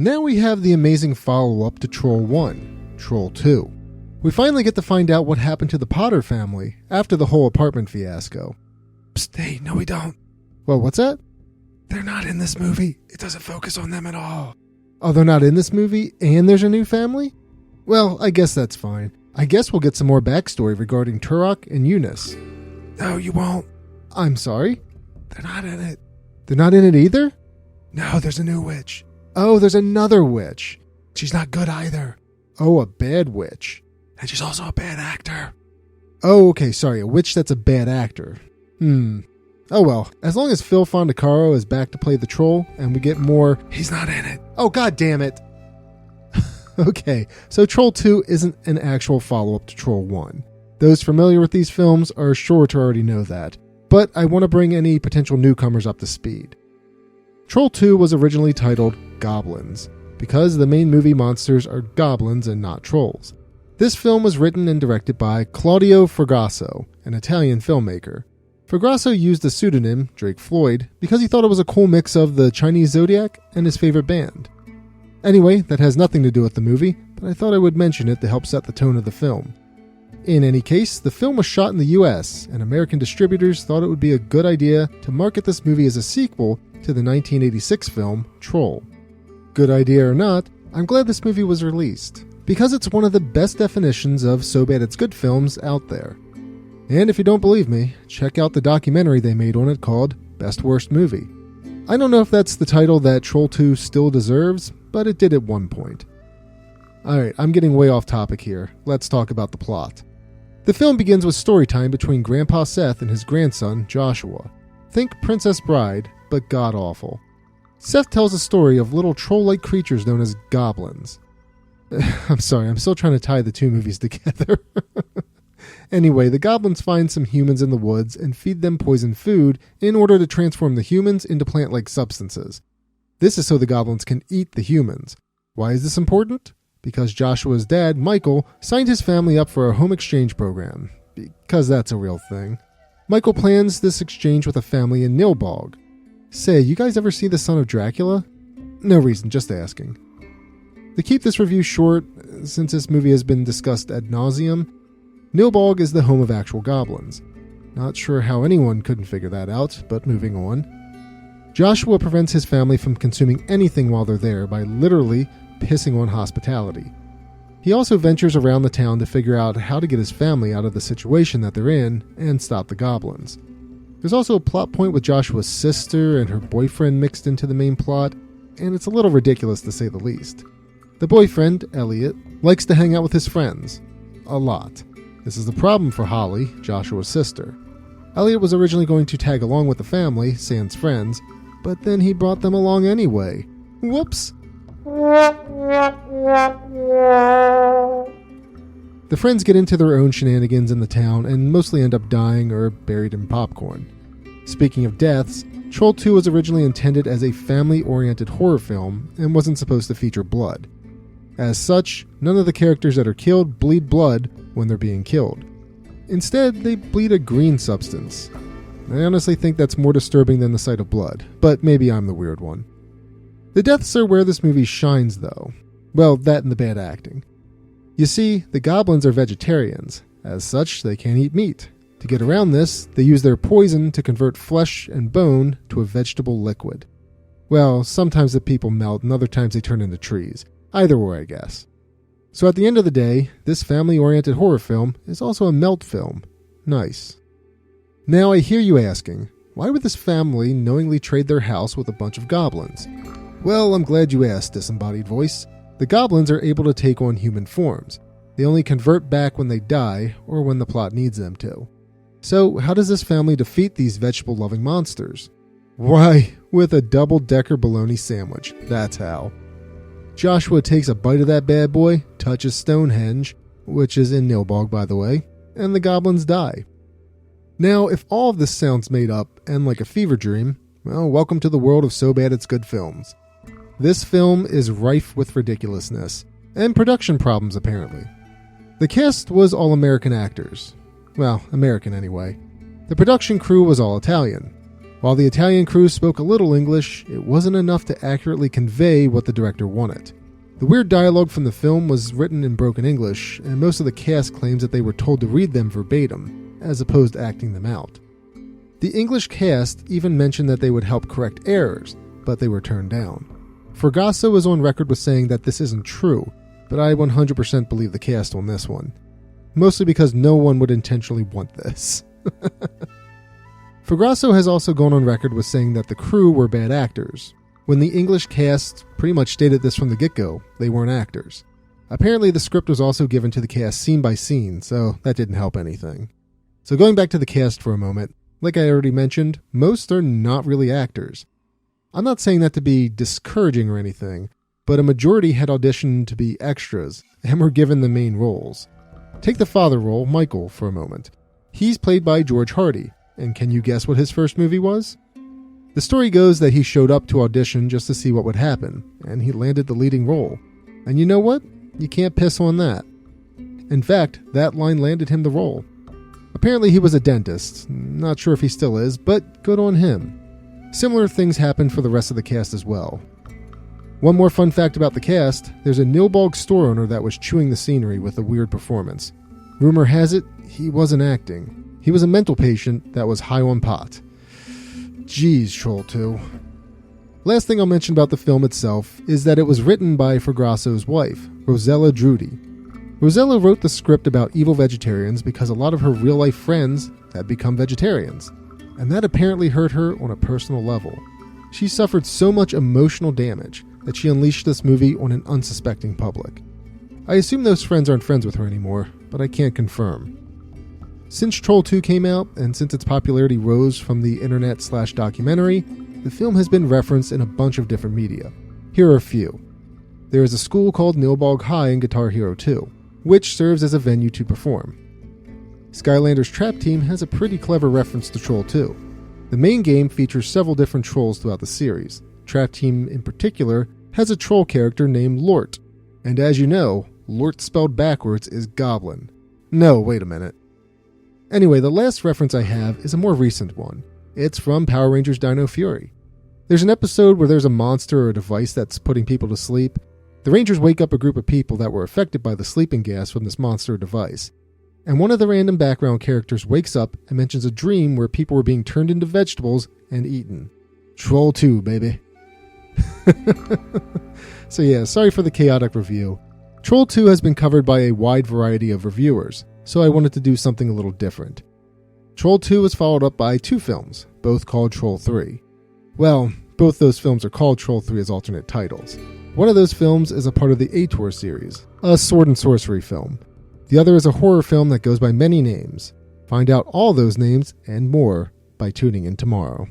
Now we have the amazing follow-up to Troll 1, Troll 2. We finally get to find out what happened to the Potter family after the whole apartment fiasco. Psst, hey, no we don't. Well, what's that? They're not in this movie. It doesn't focus on them at all. Oh, they're not in this movie and there's a new family? Well, I guess that's fine. I guess we'll get some more backstory regarding Turok and Eunice. No, you won't. I'm sorry? They're not in it. They're not in it either? No, there's a new witch. Oh, there's another witch. She's not good either. Oh, a bad witch. And she's also a bad actor. Oh, okay, sorry, a witch that's a bad actor. Oh well, as long as Phil Fondacaro is back to play the troll and we get more... He's not in it. Oh, god damn it. Okay, so Troll 2 isn't an actual follow-up to Troll 1. Those familiar with these films are sure to already know that, but I want to bring any potential newcomers up to speed. Troll 2 was originally titled Goblins, because the main movie monsters are goblins and not trolls. This film was written and directed by Claudio Fragasso, an Italian filmmaker. Fragasso used the pseudonym Drake Floyd because he thought it was a cool mix of the Chinese Zodiac and his favorite band. Anyway, that has nothing to do with the movie, but I thought I would mention it to help set the tone of the film. In any case, the film was shot in the US, and American distributors thought it would be a good idea to market this movie as a sequel to the 1986 film Troll. Good idea or not, I'm glad this movie was released, because it's one of the best definitions of so bad it's good films out there. And if you don't believe me, check out the documentary they made on it called Best Worst Movie. I don't know if that's the title that Troll 2 still deserves, but it did at one point. Alright, I'm getting way off topic here. Let's talk about the plot. The film begins with story time between Grandpa Seth and his grandson, Joshua. Think Princess Bride, but god-awful. Seth tells a story of little troll-like creatures known as goblins. I'm sorry, I'm still trying to tie the two movies together. Anyway, the goblins find some humans in the woods and feed them poisoned food in order to transform the humans into plant-like substances. This is so the goblins can eat the humans. Why is this important? Because Joshua's dad, Michael, signed his family up for a home exchange program. Because that's a real thing. Michael plans this exchange with a family in Nilbog. Say, you guys ever see The Son of Dracula? No reason, just asking. To keep this review short, since this movie has been discussed ad nauseum, Nilbog is the home of actual goblins. Not sure how anyone couldn't figure that out, but moving on. Joshua prevents his family from consuming anything while they're there by literally pissing on hospitality. He also ventures around the town to figure out how to get his family out of the situation that they're in and stop the goblins. There's also a plot point with Joshua's sister and her boyfriend mixed into the main plot, and it's a little ridiculous to say the least. The boyfriend, Elliot, likes to hang out with his friends. A lot. This is the problem for Holly, Joshua's sister. Elliot was originally going to tag along with the family, sans friends, but then he brought them along anyway. Whoops! The friends get into their own shenanigans in the town and mostly end up dying or buried in popcorn. Speaking of deaths, Troll 2 was originally intended as a family-oriented horror film and wasn't supposed to feature blood. As such, none of the characters that are killed bleed blood when they're being killed. Instead, they bleed a green substance. I honestly think that's more disturbing than the sight of blood, but maybe I'm the weird one. The deaths are where this movie shines, though. Well, that and the bad acting. You see, the goblins are vegetarians. As such, they can't eat meat. To get around this, they use their poison to convert flesh and bone to a vegetable liquid. Well, sometimes the people melt and other times they turn into trees. Either way, I guess. So at the end of the day, this family-oriented horror film is also a melt film. Nice. Now I hear you asking, why would this family knowingly trade their house with a bunch of goblins? Well, I'm glad you asked, disembodied voice. The goblins are able to take on human forms. They only convert back when they die or when the plot needs them to. So how does this family defeat these vegetable-loving monsters? Why, with a double-decker bologna sandwich. That's how. Joshua takes a bite of that bad boy, touches Stonehenge, which is in Nilbog by the way, and the goblins die. Now, if all of this sounds made up and like a fever dream, well, welcome to the world of So Bad It's Good films. This film is rife with ridiculousness, and production problems apparently. The cast was all American actors. Well, American anyway. The production crew was all Italian. While the Italian crew spoke a little English, it wasn't enough to accurately convey what the director wanted. The weird dialogue from the film was written in broken English, and most of the cast claims that they were told to read them verbatim, as opposed to acting them out. The English cast even mentioned that they would help correct errors, but they were turned down. Fragasso is on record with saying that this isn't true, but I 100% believe the cast on this one. Mostly because no one would intentionally want this. Fragasso has also gone on record with saying that the crew were bad actors, when the English cast pretty much stated this from the get-go, they weren't actors. Apparently the script was also given to the cast scene by scene, so that didn't help anything. So going back to the cast for a moment, like I already mentioned, most are not really actors. I'm not saying that to be discouraging or anything, but a majority had auditioned to be extras and were given the main roles. Take the father role, Michael, for a moment. He's played by George Hardy, and can you guess what his first movie was? The story goes that he showed up to audition just to see what would happen, and he landed the leading role. And you know what? You can't piss on that. In fact, that line landed him the role. Apparently he was a dentist. Not sure if he still is, but good on him. Similar things happened for the rest of the cast as well. One more fun fact about the cast, there's a Nilbog store owner that was chewing the scenery with a weird performance. Rumor has it, he wasn't acting. He was a mental patient that was high on pot. Jeez, Troll 2. Last thing I'll mention about the film itself is that it was written by Fragrasso's wife, Rosella Drudy. Rosella wrote the script about evil vegetarians because a lot of her real-life friends had become vegetarians, and that apparently hurt her on a personal level. She suffered so much emotional damage that she unleashed this movie on an unsuspecting public. I assume those friends aren't friends with her anymore, but I can't confirm. Since Troll 2 came out, and since its popularity rose from the internet/documentary, the film has been referenced in a bunch of different media. Here are a few. There is a school called Nilbog High in Guitar Hero 2, which serves as a venue to perform. Skylanders Trap Team has a pretty clever reference to Troll 2. The main game features several different trolls throughout the series. Trap Team in particular has a troll character named Lort, and as you know, Lort spelled backwards is Goblin. No, wait a minute. Anyway, the last reference I have is a more recent one. It's from Power Rangers Dino Fury. There's an episode where there's a monster or a device that's putting people to sleep. The Rangers wake up a group of people that were affected by the sleeping gas from this monster or device. And one of the random background characters wakes up and mentions a dream where people were being turned into vegetables and eaten. Troll 2, baby. So yeah, sorry for the chaotic review. Troll 2 has been covered by a wide variety of reviewers, so I wanted to do something a little different. Troll 2 was followed up by 2 films, both called Troll 3. Well, both those films are called Troll 3 as alternate titles. One of those films is a part of the Hyp3r series, a sword and sorcery film. The other is a horror film that goes by many names. Find out all those names and more by tuning in tomorrow.